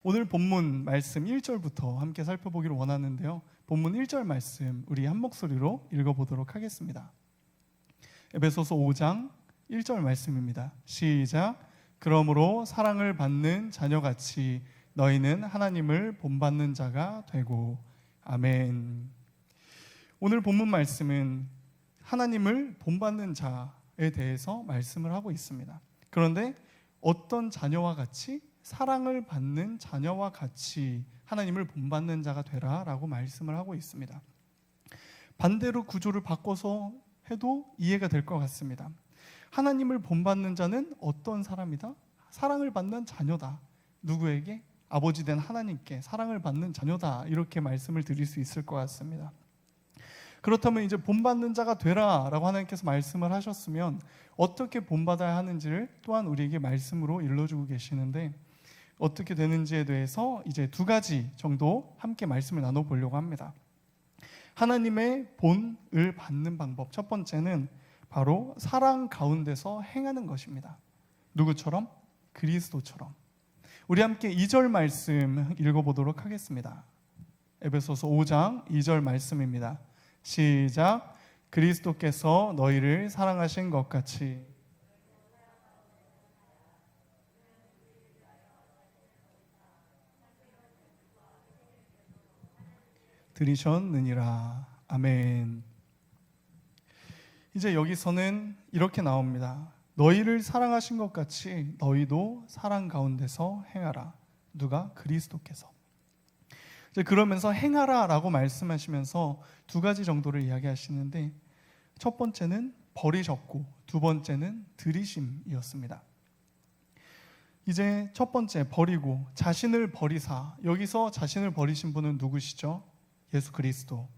오늘 본문 말씀 1절부터 함께 살펴보기를 원하는데요. 본문 1절 말씀 우리 한 목소리로 읽어보도록 하겠습니다. 에베소서 5장 1절 말씀입니다. 시작. 그러므로 사랑을 받는 자녀같이 너희는 하나님을 본받는 자가 되고. 아멘. 오늘 본문 말씀은 하나님을 본받는 자에 대해서 말씀을 하고 있습니다. 그런데 어떤 자녀와 같이? 사랑을 받는 자녀와 같이 하나님을 본받는 자가 되라 라고 말씀을 하고 있습니다. 반대로 구조를 바꿔서 해도 이해가 될 것 같습니다. 하나님을 본받는 자는 어떤 사람이다? 사랑을 받는 자녀다. 누구에게? 아버지 된 하나님께 사랑을 받는 자녀다. 이렇게 말씀을 드릴 수 있을 것 같습니다. 그렇다면 이제 본받는 자가 되라 라고 하나님께서 말씀을 하셨으면 어떻게 본받아야 하는지를 또한 우리에게 말씀으로 일러주고 계시는데, 어떻게 되는지에 대해서 이제 두 가지 정도 함께 말씀을 나눠보려고 합니다. 하나님의 본을 받는 방법, 첫 번째는 바로 사랑 가운데서 행하는 것입니다. 누구처럼? 그리스도처럼. 우리 함께 2절 말씀 읽어보도록 하겠습니다. 에베소서 5장 2절 말씀입니다. 시작. 그리스도께서 너희를 사랑하신 것 같이 들이셨느니라. 아멘. 이제 여기서는 이렇게 나옵니다. 너희를 사랑하신 것 같이 너희도 사랑 가운데서 행하라. 누가? 그리스도께서. 이제 그러면서 행하라 라고 말씀하시면서 두 가지 정도를 이야기하시는데, 첫 번째는 버리셨고 두 번째는 들이심이었습니다. 이제 첫 번째 버리고 자신을 버리사, 여기서 자신을 버리신 분은 누구시죠? 예수 그리스도.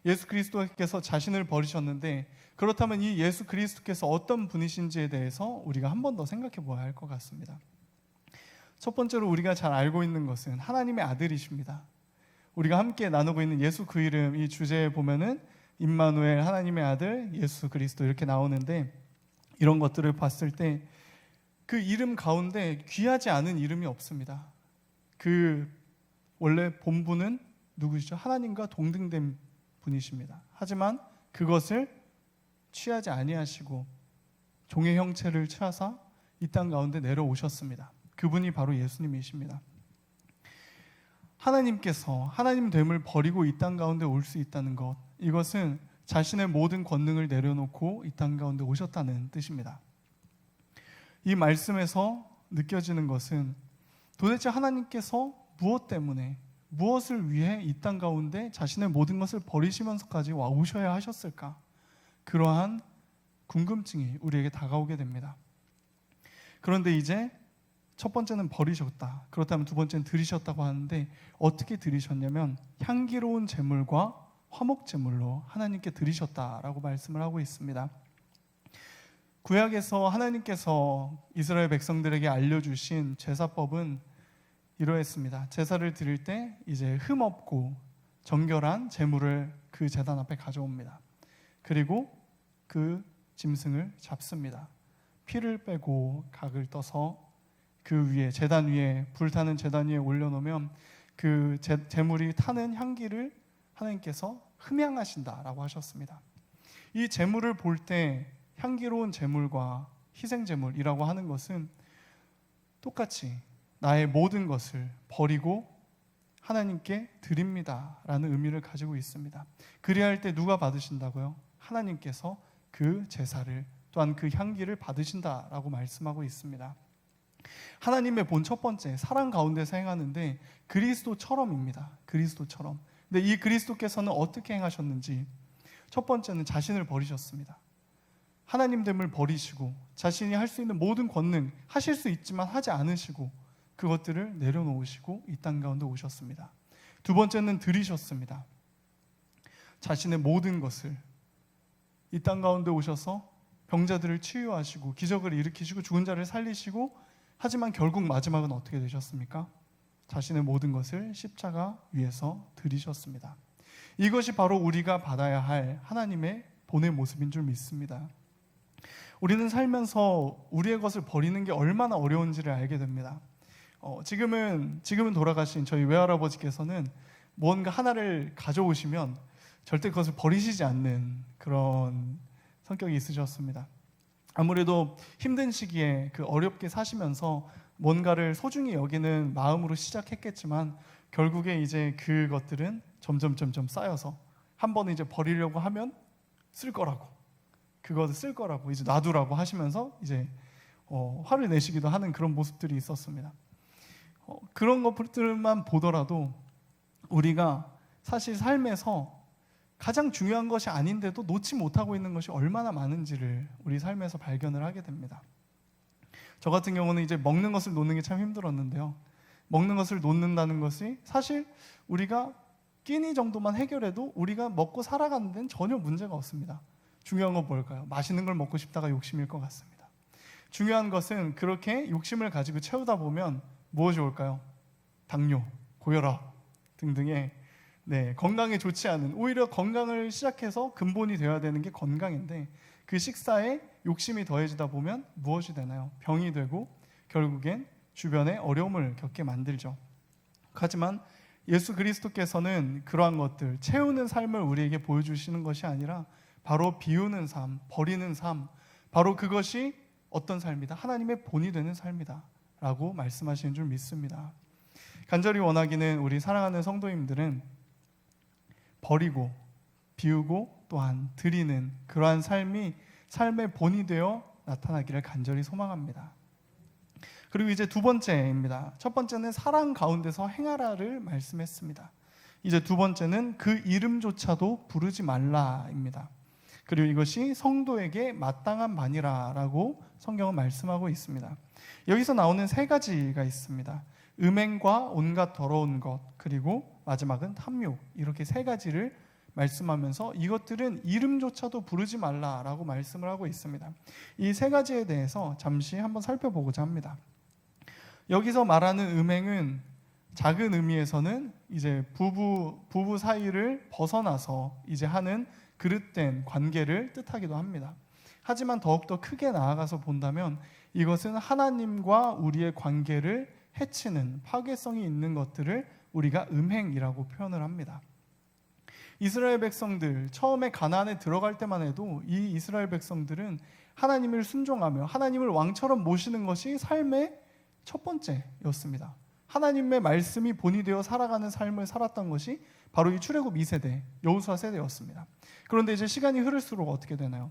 예수 그리스도께서 자신을 버리셨는데, 그렇다면 이 예수 그리스도께서 어떤 분이신지에 대해서 우리가 한 번 더 생각해 보아야 할 것 같습니다. 첫 번째로 우리가 잘 알고 있는 것은 하나님의 아들이십니다. 우리가 함께 나누고 있는 예수 그 이름, 이 주제에 보면은 임마누엘, 하나님의 아들 예수 그리스도 이렇게 나오는데, 이런 것들을 봤을 때 그 이름 가운데 귀하지 않은 이름이 없습니다. 그 원래 본분은 누구시죠? 하나님과 동등된 분이십니다. 하지만 그것을 취하지 아니하시고 종의 형체를 취하사 이 땅 가운데 내려오셨습니다. 그분이 바로 예수님이십니다. 하나님께서 하나님됨을 버리고 이 땅 가운데 올 수 있다는 것, 이것은 자신의 모든 권능을 내려놓고 이 땅 가운데 오셨다는 뜻입니다. 이 말씀에서 느껴지는 것은 도대체 하나님께서 무엇 때문에, 무엇을 위해 이 땅 가운데 자신의 모든 것을 버리시면서까지 와 오셔야 하셨을까? 그러한 궁금증이 우리에게 다가오게 됩니다. 그런데 이제 첫 번째는 버리셨다. 그렇다면 두 번째는 들이셨다고 하는데, 어떻게 들이셨냐면 향기로운 제물과 화목 제물로 하나님께 들이셨다라고 말씀을 하고 있습니다. 구약에서 하나님께서 이스라엘 백성들에게 알려주신 제사법은 이러했습니다. 제사를 드릴 때 이제 흠 없고 정결한 제물을 그 제단 앞에 가져옵니다. 그리고 그 짐승을 잡습니다. 피를 빼고 각을 떠서 그 위에, 제단 위에, 불타는 제단 위에 올려놓으면 그 제물이 타는 향기를 하나님께서 흠양하신다라고 하셨습니다. 이 제물을 볼 때 향기로운 제물과 희생 제물이라고 하는 것은 똑같이 나의 모든 것을 버리고 하나님께 드립니다 라는 의미를 가지고 있습니다. 그래야 할 때 누가 받으신다고요? 하나님께서 그 제사를, 또한 그 향기를 받으신다라고 말씀하고 있습니다. 하나님의 본 첫 번째, 사랑 가운데서 행하는데 그리스도처럼입니다. 그리스도처럼. 근데 이 그리스도께서는 어떻게 행하셨는지, 첫 번째는 자신을 버리셨습니다. 하나님됨을 버리시고 자신이 할 수 있는 모든 권능, 하실 수 있지만 하지 않으시고 그것들을 내려놓으시고 이 땅 가운데 오셨습니다. 두 번째는 들이셨습니다. 자신의 모든 것을 이 땅 가운데 오셔서 병자들을 치유하시고 기적을 일으키시고 죽은 자를 살리시고, 하지만 결국 마지막은 어떻게 되셨습니까? 자신의 모든 것을 십자가 위에서 들이셨습니다. 이것이 바로 우리가 받아야 할 하나님의 본의 모습인 줄 믿습니다. 우리는 살면서 우리의 것을 버리는 게 얼마나 어려운지를 알게 됩니다. 지금은 돌아가신 저희 외할아버지께서는 뭔가 하나를 가져오시면 절대 그것을 버리시지 않는 그런 성격이 있으셨습니다. 아무래도 힘든 시기에 그 어렵게 사시면서 뭔가를 소중히 여기는 마음으로 시작했겠지만 결국에 이제 그것들은 점점 쌓여서 한 번은 이제 버리려고 하면 쓸 거라고, 그것을 쓸 거라고 이제 놔두라고 하시면서 이제 화를 내시기도 하는 그런 모습들이 있었습니다. 그런 것들만 보더라도 우리가 사실 삶에서 가장 중요한 것이 아닌데도 놓지 못하고 있는 것이 얼마나 많은지를 우리 삶에서 발견을 하게 됩니다. 저 같은 경우는 이제 먹는 것을 놓는 게 참 힘들었는데요. 먹는 것을 놓는다는 것이 사실 우리가 끼니 정도만 해결해도 우리가 먹고 살아가는 데는 전혀 문제가 없습니다. 중요한 건 뭘까요? 맛있는 걸 먹고 싶다가 욕심일 것 같습니다. 중요한 것은 그렇게 욕심을 가지고 채우다 보면 무엇이 올까요? 당뇨, 고혈압 등등의 건강에 좋지 않은, 오히려 건강을 시작해서 근본이 되어야 되는 게 건강인데 그 식사에 욕심이 더해지다 보면 무엇이 되나요? 병이 되고 결국엔 주변에 어려움을 겪게 만들죠. 하지만 예수 그리스도께서는 그러한 것들, 채우는 삶을 우리에게 보여주시는 것이 아니라 바로 비우는 삶, 버리는 삶, 바로 그것이 어떤 삶이다? 하나님의 본이 되는 삶이다 라고 말씀하시는 줄 믿습니다. 간절히 원하기는 우리 사랑하는 성도님들은 버리고 비우고 또한 드리는 그러한 삶이 삶의 본이 되어 나타나기를 간절히 소망합니다. 그리고 이제 두 번째입니다. 첫 번째는 사랑 가운데서 행하라를 말씀했습니다. 이제 두 번째는 그 이름조차도 부르지 말라입니다. 그리고 이것이 성도에게 마땅한 바니라라고 성경은 말씀하고 있습니다. 여기서 나오는 세 가지가 있습니다. 음행과 온갖 더러운 것, 그리고 마지막은 탐욕, 이렇게 세 가지를 말씀하면서 이것들은 이름조차도 부르지 말라라고 말씀을 하고 있습니다. 이 세 가지에 대해서 잠시 한번 살펴보고자 합니다. 여기서 말하는 음행은 작은 의미에서는 이제 부부 사이를 벗어나서 이제 하는 그릇된 관계를 뜻하기도 합니다. 하지만 더욱더 크게 나아가서 본다면 이것은 하나님과 우리의 관계를 해치는 파괴성이 있는 것들을 우리가 음행이라고 표현을 합니다. 이스라엘 백성들 처음에 가나안에 들어갈 때만 해도 이 이스라엘 백성들은 하나님을 순종하며 하나님을 왕처럼 모시는 것이 삶의 첫 번째였습니다. 하나님의 말씀이 본이 되어 살아가는 삶을 살았던 것이 바로 이 출애굽 2세대 여호수아 세대였습니다. 그런데 이제 시간이 흐를수록 어떻게 되나요?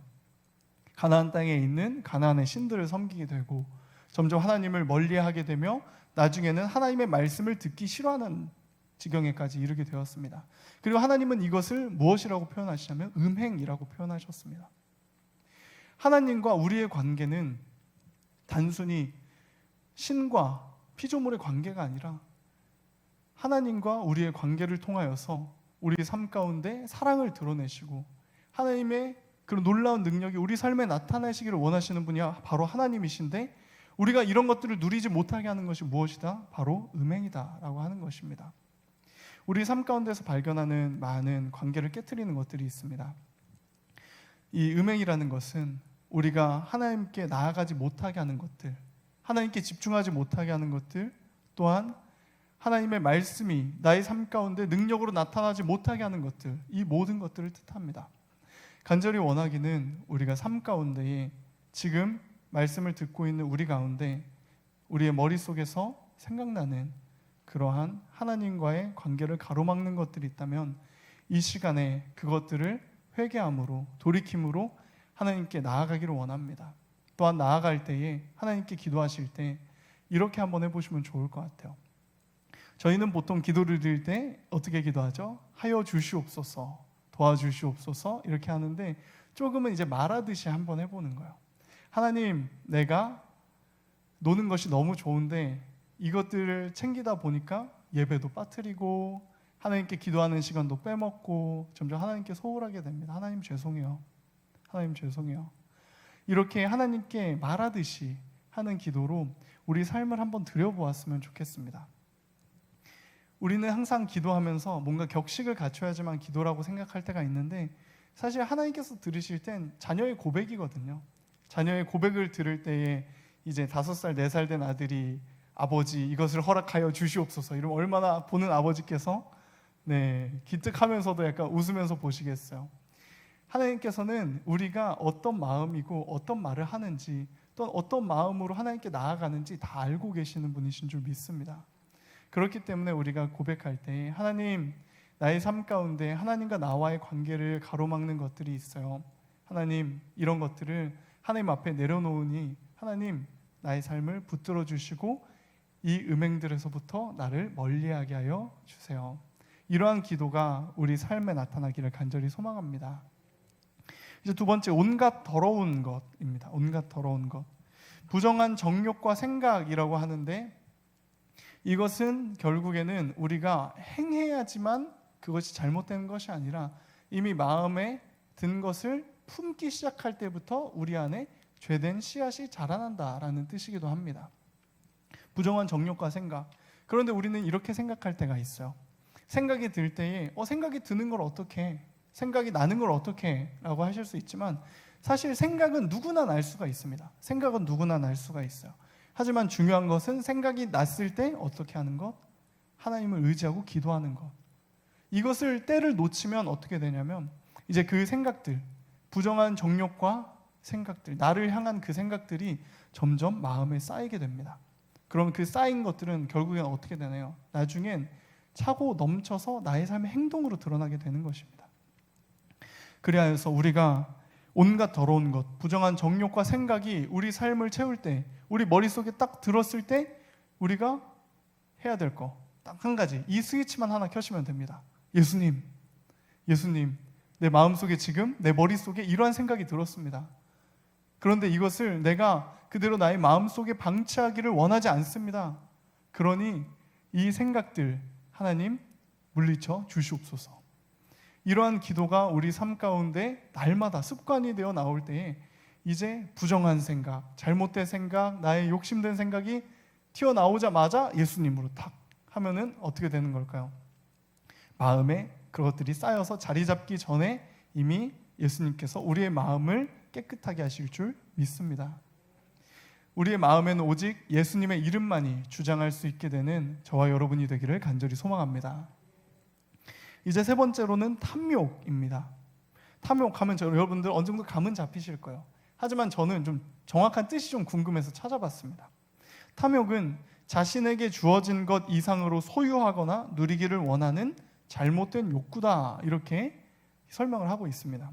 가나안 땅에 있는 가나안의 신들을 섬기게 되고 점점 하나님을 멀리하게 되며 나중에는 하나님의 말씀을 듣기 싫어하는 지경에까지 이르게 되었습니다. 그리고 하나님은 이것을 무엇이라고 표현하시냐면 음행이라고 표현하셨습니다. 하나님과 우리의 관계는 단순히 신과 피조물의 관계가 아니라 하나님과 우리의 관계를 통하여서 우리 삶 가운데 사랑을 드러내시고 하나님의 그런 놀라운 능력이 우리 삶에 나타나시기를 원하시는 분이 바로 하나님이신데 우리가 이런 것들을 누리지 못하게 하는 것이 무엇이다? 바로 음행이다라고 하는 것입니다. 우리 삶 가운데서 발견하는 많은 관계를 깨트리는 것들이 있습니다. 이 음행이라는 것은 우리가 하나님께 나아가지 못하게 하는 것들, 하나님께 집중하지 못하게 하는 것들, 또한 하나님의 말씀이 나의 삶 가운데 능력으로 나타나지 못하게 하는 것들, 이 모든 것들을 뜻합니다. 간절히 원하기는 우리가 삶 가운데에 지금 말씀을 듣고 있는 우리 가운데 우리의 머릿속에서 생각나는 그러한 하나님과의 관계를 가로막는 것들이 있다면 이 시간에 그것들을 회개함으로 돌이킴으로 하나님께 나아가기를 원합니다. 또한 나아갈 때에 하나님께 기도하실 때 이렇게 한번 해보시면 좋을 것 같아요. 저희는 보통 기도를 드릴 때 어떻게 기도하죠? 하여 주시옵소서, 도와주시옵소서 이렇게 하는데 조금은 이제 말하듯이 한번 해보는 거예요. 하나님, 내가 노는 것이 너무 좋은데 이것들을 챙기다 보니까 예배도 빠뜨리고 하나님께 기도하는 시간도 빼먹고 점점 하나님께 소홀하게 됩니다. 하나님 죄송해요. 하나님 죄송해요. 이렇게 하나님께 말하듯이 하는 기도로 우리 삶을 한번 들여보았으면 좋겠습니다. 우리는 항상 기도하면서 뭔가 격식을 갖춰야지만 기도라고 생각할 때가 있는데 사실 하나님께서 들으실 땐 자녀의 고백이거든요. 자녀의 고백을 들을 때에 이제 5살, 4살 된 아들이 아버지 이것을 허락하여 주시옵소서 이러면 얼마나 보는 아버지께서 기특하면서도 약간 웃으면서 보시겠어요. 하나님께서는 우리가 어떤 마음이고 어떤 말을 하는지 또 어떤 마음으로 하나님께 나아가는지 다 알고 계시는 분이신 줄 믿습니다. 그렇기 때문에 우리가 고백할 때 하나님, 나의 삶 가운데 하나님과 나와의 관계를 가로막는 것들이 있어요. 하나님, 이런 것들을 하나님 앞에 내려놓으니 하나님, 나의 삶을 붙들어 주시고 이 음행들에서부터 나를 멀리하게 하여 주세요. 이러한 기도가 우리 삶에 나타나기를 간절히 소망합니다. 이제 두 번째, 온갖 더러운 것입니다. 온갖 더러운 것. 부정한 정욕과 생각이라고 하는데, 이것은 결국에는 우리가 행해야지만 그것이 잘못된 것이 아니라 이미 마음에 든 것을 품기 시작할 때부터 우리 안에 죄된 씨앗이 자라난다라는 뜻이기도 합니다. 부정한 정욕과 생각. 그런데 우리는 이렇게 생각할 때가 있어요. 생각이 들 때에 생각이 드는 걸 어떻게 해? 생각이 나는 걸 어떻게 해? 라고 하실 수 있지만 사실 생각은 누구나 날 수가 있습니다. 생각은 누구나 날 수가 있어요. 하지만 중요한 것은 생각이 났을 때 어떻게 하는 것? 하나님을 의지하고 기도하는 것. 이것을 때를 놓치면 어떻게 되냐면 이제 그 생각들, 부정한 정욕과 생각들, 나를 향한 그 생각들이 점점 마음에 쌓이게 됩니다. 그럼 그 쌓인 것들은 결국엔 어떻게 되나요? 나중엔 차고 넘쳐서 나의 삶의 행동으로 드러나게 되는 것입니다. 그리하여서 우리가 온갖 더러운 것, 부정한 정욕과 생각이 우리 삶을 채울 때, 우리 머릿속에 딱 들었을 때 우리가 해야 될 거 딱 한 가지, 이 스위치만 하나 켜시면 됩니다. 예수님, 내 마음속에 지금 내 머릿속에 이러한 생각이 들었습니다. 그런데 이것을 내가 그대로 나의 마음속에 방치하기를 원하지 않습니다. 그러니 이 생각들 하나님 물리쳐 주시옵소서. 이러한 기도가 우리 삶 가운데 날마다 습관이 되어 나올 때에 이제 부정한 생각, 잘못된 생각, 나의 욕심된 생각이 튀어나오자마자 예수님으로 탁 하면은 어떻게 되는 걸까요? 마음에 그것들이 쌓여서 자리 잡기 전에 이미 예수님께서 우리의 마음을 깨끗하게 하실 줄 믿습니다. 우리의 마음에는 오직 예수님의 이름만이 주장할 수 있게 되는 저와 여러분이 되기를 간절히 소망합니다. 이제 세 번째로는 탐욕입니다. 탐욕하면 여러분들 어느 정도 감은 잡히실 거예요. 하지만 저는 좀 정확한 뜻이 좀 궁금해서 찾아봤습니다. 탐욕은 자신에게 주어진 것 이상으로 소유하거나 누리기를 원하는 잘못된 욕구다, 이렇게 설명을 하고 있습니다.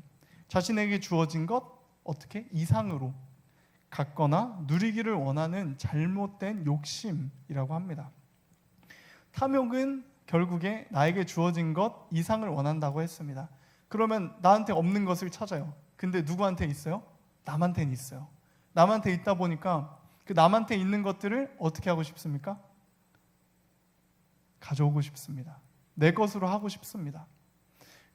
자신에게 주어진 것 어떻게 이상으로 갖거나 누리기를 원하는 잘못된 욕심이라고 합니다. 탐욕은 결국에 나에게 주어진 것 이상을 원한다고 했습니다. 그러면 나한테 없는 것을 찾아요. 근데 누구한테 있어요? 남한테는 있어요. 남한테 있다 보니까 그 남한테 있는 것들을 어떻게 하고 싶습니까? 가져오고 싶습니다. 내 것으로 하고 싶습니다.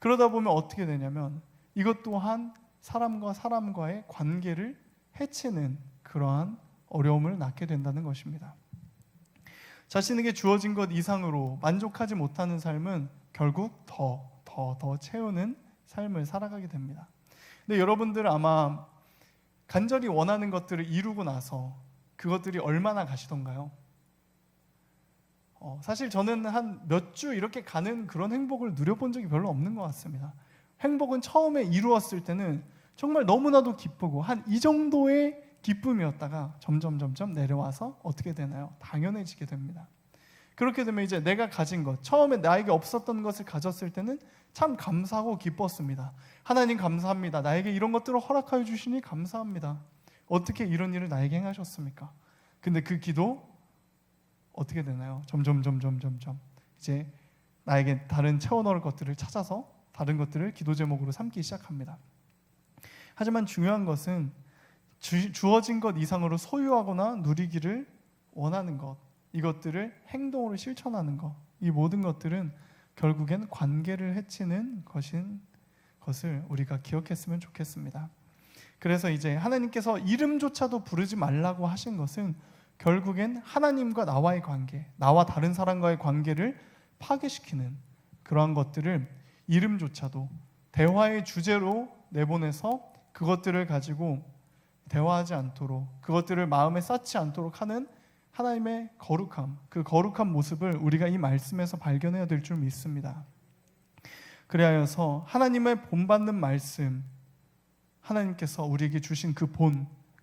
그러다 보면 어떻게 되냐면 이것 또한 사람과 사람과의 관계를 해치는 그러한 어려움을 낳게 된다는 것입니다. 자신에게 주어진 것 이상으로 만족하지 못하는 삶은 결국 더 채우는 삶을 살아가게 됩니다. 근데 여러분들 아마 간절히 원하는 것들을 이루고 나서 그것들이 얼마나 가시던가요? 사실 저는 한 몇 주 이렇게 가는 그런 행복을 누려본 적이 별로 없는 것 같습니다. 행복은 처음에 이루었을 때는 정말 너무나도 기쁘고 한 이 정도의 기쁨이었다가 점점 내려와서 어떻게 되나요? 당연해지게 됩니다. 그렇게 되면 이제 내가 가진 것, 처음에 나에게 없었던 것을 가졌을 때는 참 감사하고 기뻤습니다. 하나님 감사합니다. 나에게 이런 것들을 허락하여 주시니 감사합니다. 어떻게 이런 일을 나에게 행하셨습니까? 근데 그 기도 어떻게 되나요? 점점 이제 나에게 다른 채워넣을 것들을 찾아서 다른 것들을 기도 제목으로 삼기 시작합니다. 하지만 중요한 것은 주어진 것 이상으로 소유하거나 누리기를 원하는 것, 이것들을 행동으로 실천하는 것, 이 모든 것들은 결국엔 관계를 해치는 것을 우리가 기억했으면 좋겠습니다. 그래서 이제 하나님께서 이름조차도 부르지 말라고 하신 것은 결국엔 하나님과 나와의 관계, 나와 다른 사람과의 관계를 파괴시키는 그러한 것들을 이름조차도 대화의 주제로 내보내서 그것들을 가지고 대화하지 않도록, 그것들을 마음에 쌓지 않도록 하는 하나님의 거룩함, 그 거룩한 모습을 우리가 이 말씀에서 발견해야 될 줄 믿습니다. 그리하여서 하나님의 본받는 말씀, 하나님께서 우리에게 주신 그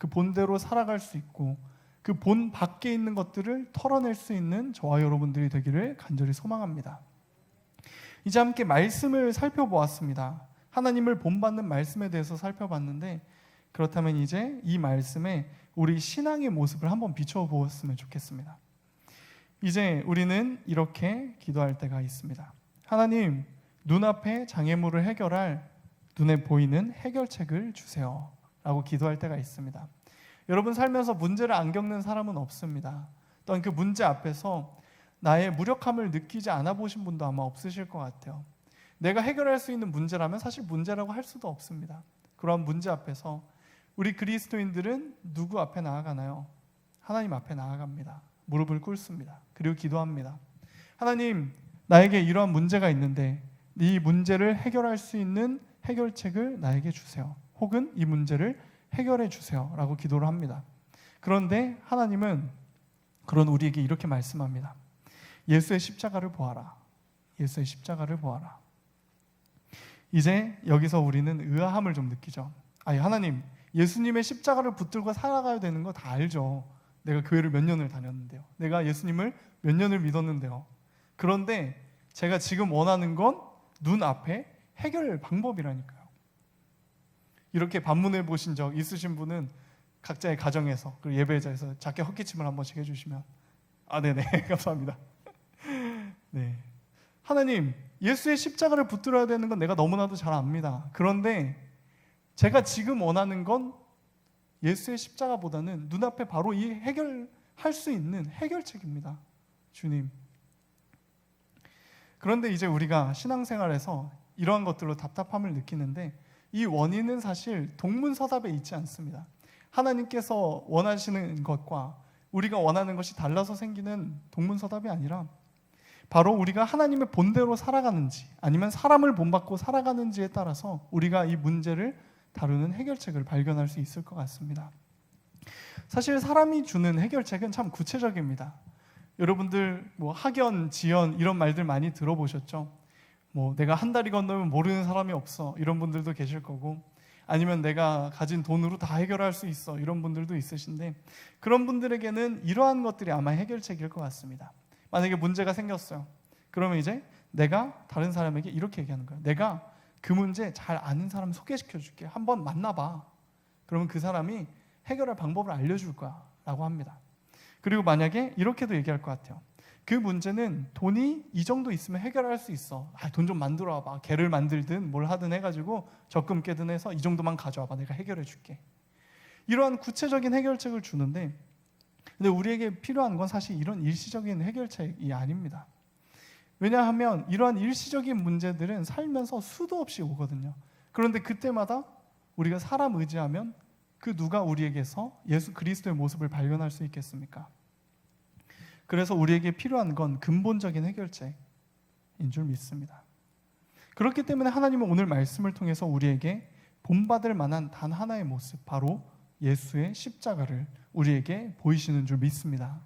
본대로 살아갈 수 있고 그 본 밖에 있는 것들을 털어낼 수 있는 저와 여러분들이 되기를 간절히 소망합니다. 이제 함께 말씀을 살펴보았습니다. 하나님을 본받는 말씀에 대해서 살펴봤는데, 그렇다면 이제 이 말씀에 우리 신앙의 모습을 한번 비춰보았으면 좋겠습니다. 이제 우리는 이렇게 기도할 때가 있습니다. 하나님, 눈앞에 장애물을 해결할 눈에 보이는 해결책을 주세요 라고 기도할 때가 있습니다. 여러분 살면서 문제를 안 겪는 사람은 없습니다. 또한 그 문제 앞에서 나의 무력함을 느끼지 않아 보신 분도 아마 없으실 것 같아요. 내가 해결할 수 있는 문제라면 사실 문제라고 할 수도 없습니다. 그러한 문제 앞에서 우리 그리스도인들은 누구 앞에 나아가나요? 하나님 앞에 나아갑니다. 무릎을 꿇습니다. 그리고 기도합니다. 하나님, 나에게 이러한 문제가 있는데 이 문제를 해결할 수 있는 해결책을 나에게 주세요. 혹은 이 문제를 해결해 주세요 라고 기도를 합니다. 그런데 하나님은 그런 우리에게 이렇게 말씀합니다. 예수의 십자가를 보아라. 예수의 십자가를 보아라. 이제 여기서 우리는 의아함을 좀 느끼죠. 아니, 하나님, 예수님의 십자가를 붙들고 살아가야 되는 거 다 알죠. 내가 교회를 몇 년을 다녔는데요. 내가 예수님을 몇 년을 믿었는데요. 그런데 제가 지금 원하는 건 눈앞에 해결 방법이라니까요. 이렇게 반문해 보신 적 있으신 분은 각자의 가정에서 그리고 예배자에서 작게 헛기침을 한 번씩 해주시면 네네 감사합니다. 네, 하나님, 예수의 십자가를 붙들어야 되는 건 내가 너무나도 잘 압니다. 그런데 제가 지금 원하는 건 예수의 십자가보다는 눈앞에 바로 이 해결할 수 있는 해결책입니다. 주님. 그런데 이제 우리가 신앙생활에서 이러한 것들로 답답함을 느끼는데 이 원인은 사실 동문서답에 있지 않습니다. 하나님께서 원하시는 것과 우리가 원하는 것이 달라서 생기는 동문서답이 아니라 바로 우리가 하나님의 본대로 살아가는지 아니면 사람을 본받고 살아가는지에 따라서 우리가 이 문제를 다루는 해결책을 발견할 수 있을 것 같습니다. 사실 사람이 주는 해결책은 참 구체적입니다. 여러분들 학연, 지연 이런 말들 많이 들어보셨죠? 내가 한 다리 건너면 모르는 사람이 없어 이런 분들도 계실 거고, 아니면 내가 가진 돈으로 다 해결할 수 있어 이런 분들도 있으신데, 그런 분들에게는 이러한 것들이 아마 해결책일 것 같습니다. 만약에 문제가 생겼어요. 그러면 이제 내가 다른 사람에게 이렇게 얘기하는 거예요. 내가 그 문제 잘 아는 사람 소개시켜 줄게. 한번 만나봐. 그러면 그 사람이 해결할 방법을 알려줄 거야 라고 합니다. 그리고 만약에 이렇게도 얘기할 것 같아요. 그 문제는 돈이 이 정도 있으면 해결할 수 있어. 돈 좀 만들어 와봐. 개를 만들든 뭘 하든 해가지고 적금 깨든 해서 이 정도만 가져와봐. 내가 해결해 줄게. 이러한 구체적인 해결책을 주는데, 근데 우리에게 필요한 건 사실 이런 일시적인 해결책이 아닙니다. 왜냐하면 이러한 일시적인 문제들은 살면서 수도 없이 오거든요. 그런데 그때마다 우리가 사람 의지하면 그 누가 우리에게서 예수 그리스도의 모습을 발견할 수 있겠습니까? 그래서 우리에게 필요한 건 근본적인 해결책인 줄 믿습니다. 그렇기 때문에 하나님은 오늘 말씀을 통해서 우리에게 본받을 만한 단 하나의 모습, 바로 예수의 십자가를 우리에게 보이시는 줄 믿습니다.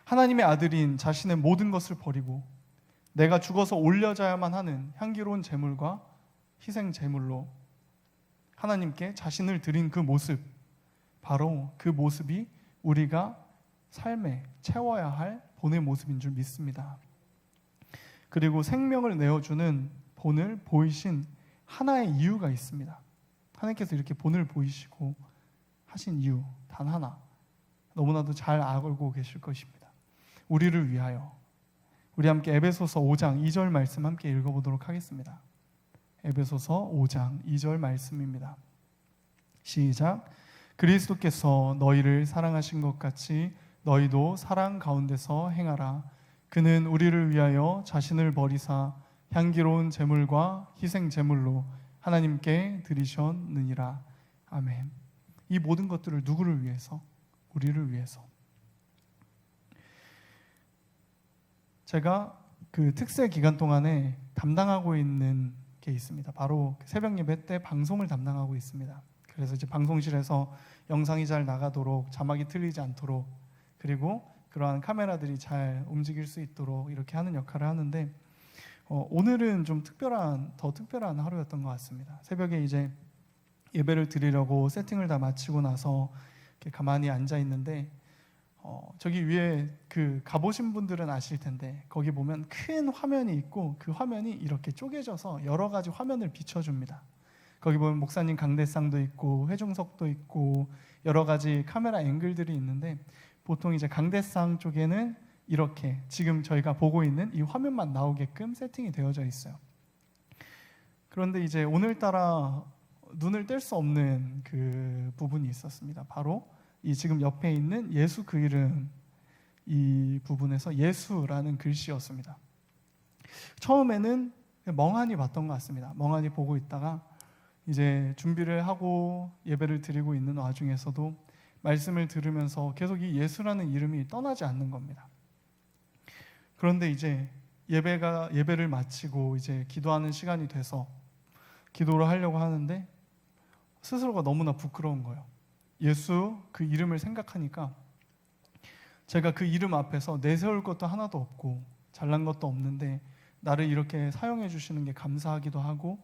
하나님의 아들인 자신의 모든 것을 버리고 내가 죽어서 올려져야만 하는 향기로운 제물과 희생 제물로 하나님께 자신을 드린 그 모습, 바로 그 모습이 우리가 삶에 채워야 할 본의 모습인 줄 믿습니다. 그리고 생명을 내어주는 본을 보이신 하나의 이유가 있습니다. 하나님께서 이렇게 본을 보이시고 하신 이유 단 하나, 너무나도 잘 알고 계실 것입니다. 우리를 위하여. 우리 함께 에베소서 5장 2절 말씀 함께 읽어보도록 하겠습니다. 에베소서 5장 2절 말씀입니다. 시작. 그리스도께서 너희를 사랑하신 것 같이 너희도 사랑 가운데서 행하라. 그는 우리를 위하여 자신을 버리사 향기로운 제물과 희생 제물로 하나님께 드리셨느니라. 아멘. 이 모든 것들을 누구를 위해서? 우리를 위해서. 제가 그 특세 기간 동안에 담당하고 있는 게 있습니다. 바로 새벽 예배 때 방송을 담당하고 있습니다. 그래서 이제 방송실에서 영상이 잘 나가도록, 자막이 틀리지 않도록 그리고 그러한 카메라들이 잘 움직일 수 있도록 이렇게 하는 역할을 하는데, 오늘은 좀 더 특별한 하루였던 것 같습니다. 새벽에 이제 예배를 드리려고 세팅을 다 마치고 나서 이렇게 가만히 앉아 있는데, 저기 위에 가보신 분들은 아실 텐데, 거기 보면 큰 화면이 있고 그 화면이 이렇게 쪼개져서 여러 가지 화면을 비춰줍니다. 거기 보면 목사님 강대상도 있고 회중석도 있고 여러 가지 카메라 앵글들이 있는데, 보통 이제 강대상 쪽에는 이렇게 지금 저희가 보고 있는 이 화면만 나오게끔 세팅이 되어져 있어요. 그런데 이제 오늘따라 눈을 뗄 수 없는 그 부분이 있었습니다. 바로 이 지금 옆에 있는 예수 그 이름, 이 부분에서 예수라는 글씨였습니다. 처음에는 멍하니 봤던 것 같습니다. 멍하니 보고 있다가 이제 준비를 하고 예배를 드리고 있는 와중에서도 말씀을 들으면서 계속 이 예수라는 이름이 떠나지 않는 겁니다. 그런데 이제 예배를 마치고 이제 기도하는 시간이 돼서 기도를 하려고 하는데 스스로가 너무나 부끄러운 거예요. 예수 그 이름을 생각하니까 제가 그 이름 앞에서 내세울 것도 하나도 없고 잘난 것도 없는데 나를 이렇게 사용해 주시는 게 감사하기도 하고,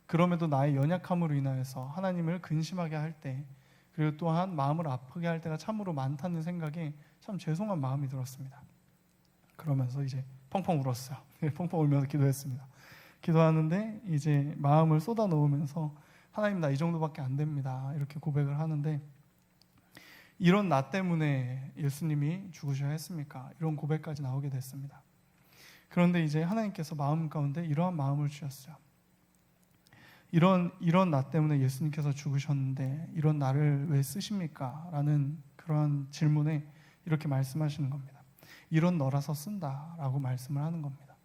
그럼에도 나의 연약함으로 인하여서 하나님을 근심하게 할 때, 그리고 또한 마음을 아프게 할 때가 참으로 많다는 생각에 참 죄송한 마음이 들었습니다. 그러면서 이제 펑펑 울었어요. 펑펑 울면서 기도했습니다. 기도하는데 이제 마음을 쏟아 놓으면서 하나님, 나 이 정도밖에 안 됩니다, 이렇게 고백을 하는데, 이런 나 때문에 예수님이 죽으셔야 했습니까? 이런 고백까지 나오게 됐습니다. 그런데 이제 하나님께서 마음 가운데 이러한 마음을 주셨어요. 이런 나 때문에 예수님께서 죽으셨는데 이런 나를 왜 쓰십니까? 라는 그러한 질문에 이렇게 말씀하시는 겁니다. 이런 너라서 쓴다라고 말씀을 하는 겁니다.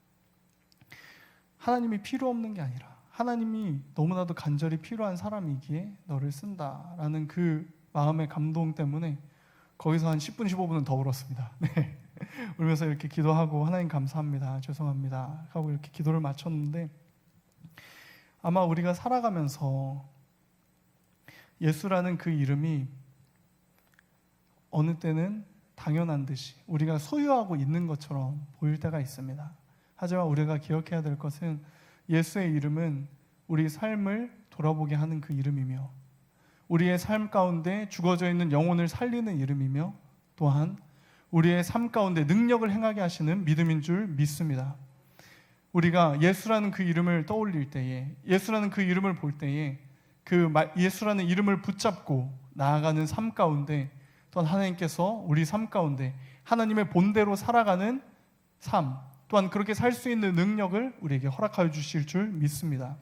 하나님이 필요 없는 게 아니라 하나님이 너무나도 간절히 필요한 사람이기에 너를 쓴다라는 그 마음의 감동 때문에 거기서 한 10분, 15분은 더 울었습니다. 네. 울면서 이렇게 기도하고 하나님 감사합니다, 죄송합니다 하고 이렇게 기도를 마쳤는데, 아마 우리가 살아가면서 예수라는 그 이름이 어느 때는 당연한 듯이 우리가 소유하고 있는 것처럼 보일 때가 있습니다. 하지만 우리가 기억해야 될 것은 예수의 이름은 우리 삶을 돌아보게 하는 그 이름이며, 우리의 삶 가운데 죽어져 있는 영혼을 살리는 이름이며, 또한 우리의 삶 가운데 능력을 행하게 하시는 믿음인 줄 믿습니다. 우리가 예수라는 그 이름을 떠올릴 때에, 예수라는 그 이름을 볼 때에 예수라는 이름을 붙잡고 나아가는 삶 가운데, 또한 하나님께서 우리 삶 가운데 하나님의 본대로 살아가는 삶, 또한 그렇게 살 수 있는 능력을 우리에게 허락하여 주실 줄 믿습니다.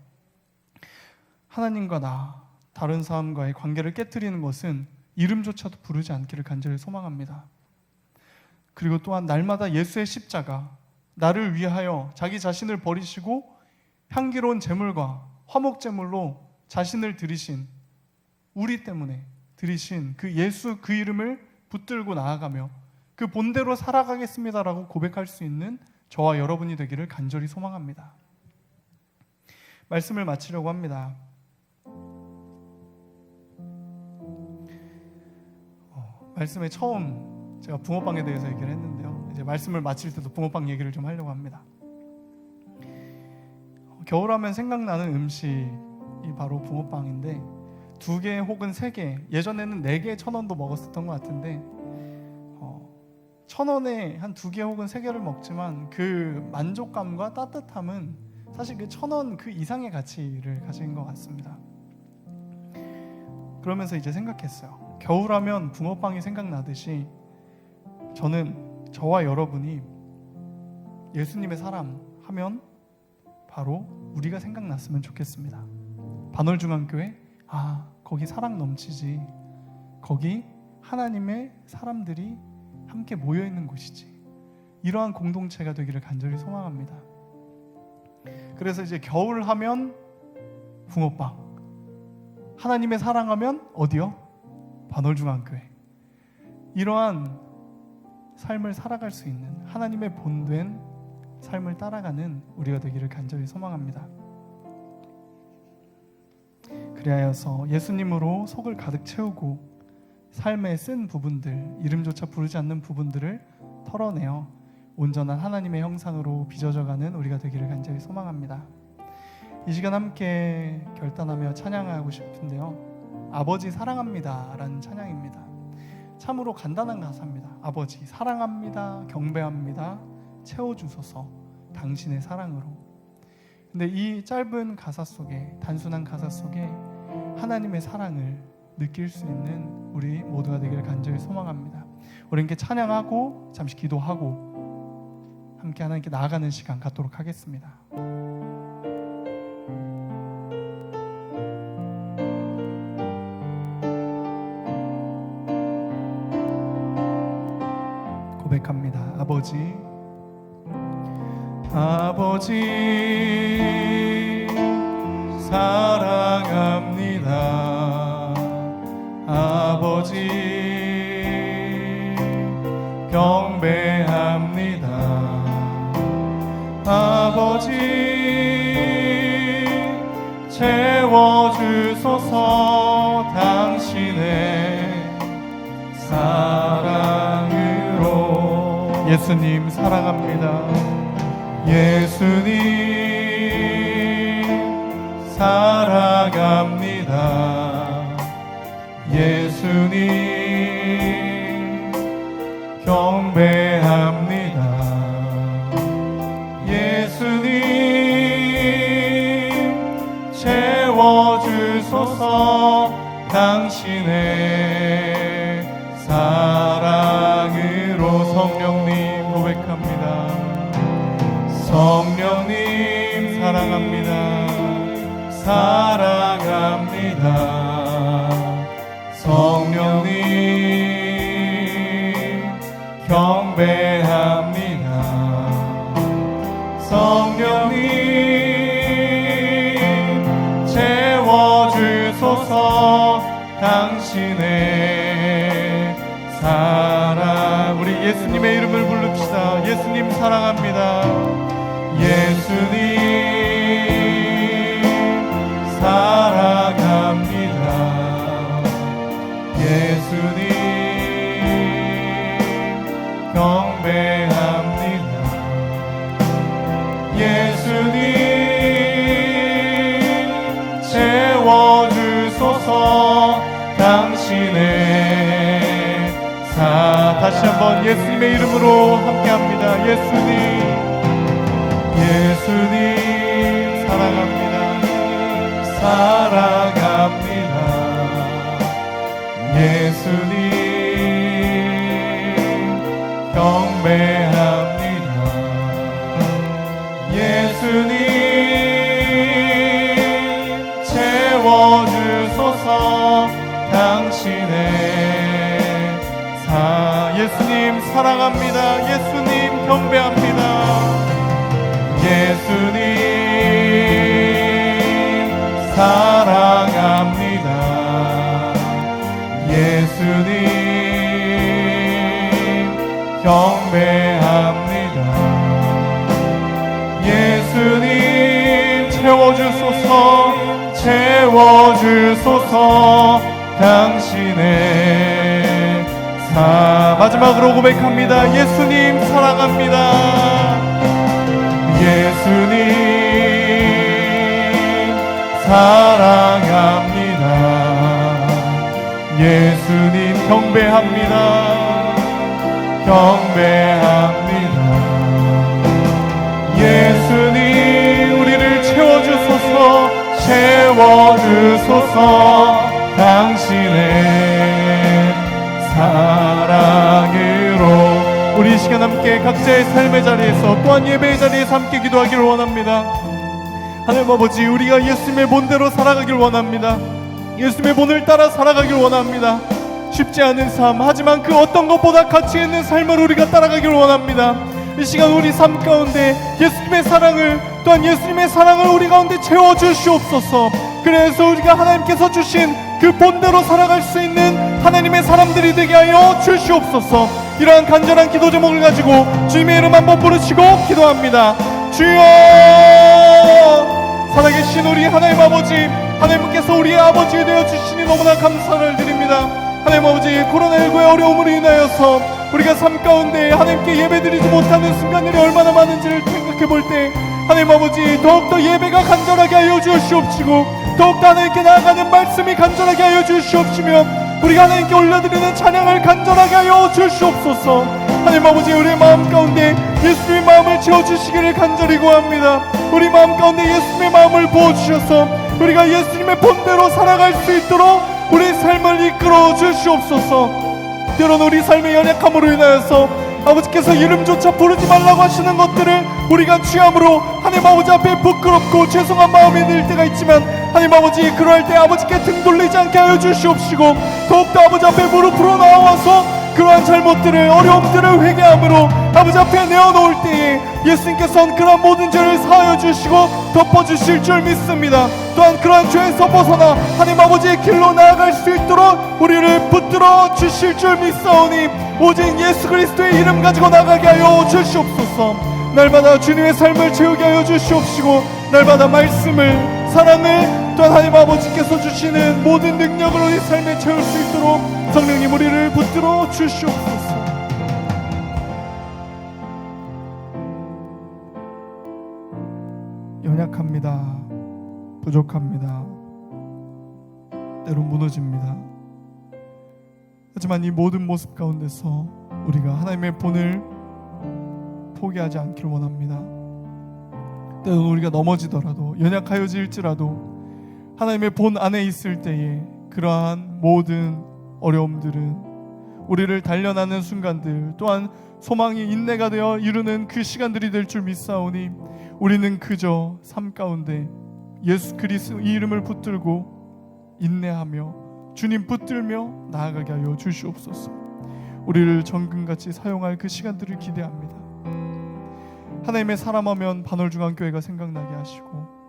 하나님과 나, 다른 사람과의 관계를 깨트리는 것은 이름조차도 부르지 않기를 간절히 소망합니다. 그리고 또한 날마다 예수의 십자가, 나를 위하여 자기 자신을 버리시고 향기로운 제물과 화목제물로 자신을 드리신, 우리 때문에 드리신 그 예수 그 이름을 붙들고 나아가며 그 본대로 살아가겠습니다라고 고백할 수 있는 저와 여러분이 되기를 간절히 소망합니다. 말씀을 마치려고 합니다. 말씀에 처음 제가 붕어빵에 대해서 얘기를 했는데요, 이제 말씀을 마칠 때도 붕어빵 얘기를 좀 하려고 합니다. 겨울하면 생각나는 음식이 바로 붕어빵인데, 2개 혹은 3개, 예전에는 4개 1,000원도 먹었었던 것 같은데 1,000원에 한 2개 혹은 3개를 먹지만 그 만족감과 따뜻함은 사실 그 1,000원 그 이상의 가치를 가진 것 같습니다. 그러면서 이제 생각했어요. 겨울하면 붕어빵이 생각나듯이 저와 여러분이 예수님의 사람 하면 바로 우리가 생각났으면 좋겠습니다. 반월중앙교회, 거기 사랑 넘치지, 거기 하나님의 사람들이 함께 모여있는 곳이지, 이러한 공동체가 되기를 간절히 소망합니다. 그래서 이제 겨울 하면 붕어빵, 하나님의 사랑하면 어디요? 반월중앙교회. 이러한 삶을 살아갈 수 있는, 하나님의 본된 삶을 따라가는 우리가 되기를 간절히 소망합니다. 그리하여서 예수님으로 속을 가득 채우고 삶에 쓴 부분들, 이름조차 부르지 않는 부분들을 털어내어 온전한 하나님의 형상으로 빚어져가는 우리가 되기를 간절히 소망합니다. 이 시간 함께 결단하며 찬양하고 싶은데요, 아버지 사랑합니다 라는 찬양입니다. 참으로 간단한 가사입니다. 아버지 사랑합니다, 경배합니다, 채워주소서 당신의 사랑으로. 근데 이 짧은 가사 속에, 단순한 가사 속에 하나님의 사랑을 느낄 수 있는 우리 모두가 되기를 간절히 소망합니다. 우리 함께 찬양하고 잠시 기도하고 함께 하나님께 나아가는 시간 갖도록 하겠습니다. 고백합니다. 아버지, 아버지 사랑합니다. 아버지 경배합니다. 아버지 채워주소서 당신의 사랑으로. 예수님 사랑합니다. 예수님 사랑합니다. 예수님 경배합니다. 예수님 채워주소서 당신의 사랑으로. 성령님 고백합니다. 성령님 사랑합니다. 사랑합니다. 성령님 경배합니다. 성령님 채워주소서 당신의 사랑. 우리 예수님의 이름을 부릅시다. 예수님 사랑합니다. 예수님 사랑합니다. 예수님 경배합니다. 예수님 채워주소서 당신의 다시 한번 예수님의 이름으로 함께합니다. 예수님, 예수님 사랑합니다. 사랑합니다. 예수님 경배합니다. 예수님 채워주소서 당신의 예수님 사랑합니다. 예수님 경배합니다. 예수님 사랑합니다. 예수님 경배합니다. 예수님 채워주소서, 채워주소서 당신의 마지막으로 고백합니다. 예수님 사랑합니다. 예수님 사랑합니다. 예수님 경배합니다. 경배합니다. 예수님 우리를 채워주소서, 채워주소서 당신의 사랑으로. 우리 이 시간 함께 각자의 삶의 자리에서 또한 예배의 자리에서 함께 기도하기를 원합니다. 하나님 아버지, 우리가 예수님의 본대로 살아가길 원합니다. 예수님의 본을 따라 살아가길 원합니다. 쉽지 않은 삶, 하지만 그 어떤 것보다 가치 있는 삶을 우리가 따라가길 원합니다. 이 시간 우리 삶 가운데 예수님의 사랑을, 또한 예수님의 사랑을 우리 가운데 채워주시옵소서. 그래서 우리가 하나님께서 주신 그 본대로 살아갈 수 있는 하나님의 사람들이 되게 하여 주시옵소서. 이러한 간절한 기도 제목을 가지고 주님의 이름 한번 부르시고 기도합니다. 주여, 살아계신 우리 하나님 아버지, 하나님께서 우리의 아버지 되어 주시니 너무나 감사를 드립니다. 하나님 아버지, 코로나19의 어려움으로 인하여서 우리가 삶 가운데 하나님께 예배드리지 못하는 순간들이 얼마나 많은지를 생각해 볼 때 하나님 아버지, 더욱더 예배가 간절하게 하여 주시옵시고 더욱더 하나님께 나아가는 말씀이 간절하게 하여 주시옵시며 우리가 하나님께 올려드리는 찬양을 간절하게 하여 주시옵소서. 하나님 아버지, 우리의 마음 가운데 예수님의 마음을 채워주시기를 간절히 구합니다. 우리 마음 가운데 예수님의 마음을 부어주셔서 우리가 예수님의 본대로 살아갈 수 있도록 우리 삶을 이끌어 주시옵소서. 때로는 우리 삶의 연약함으로 인하여서 아버지께서 이름조차 부르지 말라고 하시는 것들을 우리가 취함으로 하나님 아버지 앞에 부끄럽고 죄송한 마음이 들 때가 있지만 하나님 아버지, 그럴 때 아버지께 등 돌리지 않게 하여 주시옵시고 더욱더 아버지 앞에 무릎으로 나와서 그러한 잘못들을, 어려움들을 회개함으로 아버지 앞에 내어놓을 때에 예수님께서는 그러한 모든 죄를 사하여 주시고 덮어주실 줄 믿습니다. 또한 그러한 죄에서 벗어나 하나님 아버지의 길로 나아갈 수 있도록 우리를 붙들어 주실 줄 믿사오니 오직 예수 그리스도의 이름 가지고 나가게 하여 주시옵소서. 날마다 주님의 삶을 채우게 하여 주시옵시고 날마다 말씀을, 사랑을, 또한 하나님 아버지께서 주시는 모든 능력을 우리 삶에 채울 수 있도록 성령님 우리를 붙들어 주시옵소서. 연약합니다. 부족합니다. 때론 무너집니다. 하지만 이 모든 모습 가운데서 우리가 하나님의 본을 포기하지 않기를 원합니다. 때론 우리가 넘어지더라도, 연약하여질지라도 하나님의 본 안에 있을 때에 그러한 모든 어려움들은 우리를 단련하는 순간들, 또한 소망이 인내가 되어 이루는 그 시간들이 될 줄 믿사오니 우리는 그저 삶 가운데 예수 그리스도 이 이름을 붙들고 인내하며 주님 붙들며 나아가게 하여 주시옵소서. 우리를 정금같이 사용할 그 시간들을 기대합니다. 하나님의 사람하면 반월중앙교회가 생각나게 하시고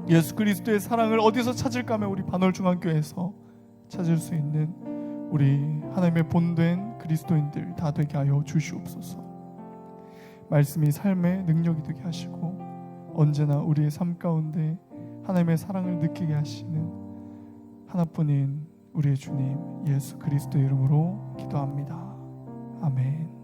예수 그리스도의 사랑을 어디서 찾을까 하면 우리 반월중앙교회에서 찾을 수 있는 우리 하나님의 본된 그리스도인들 다 되게 하여 주시옵소서. 말씀이 삶의 능력이 되게 하시고 언제나 우리의 삶 가운데 하나님의 사랑을 느끼게 하시는 하나뿐인 우리의 주님 예수 그리스도의 이름으로 기도합니다. 아멘.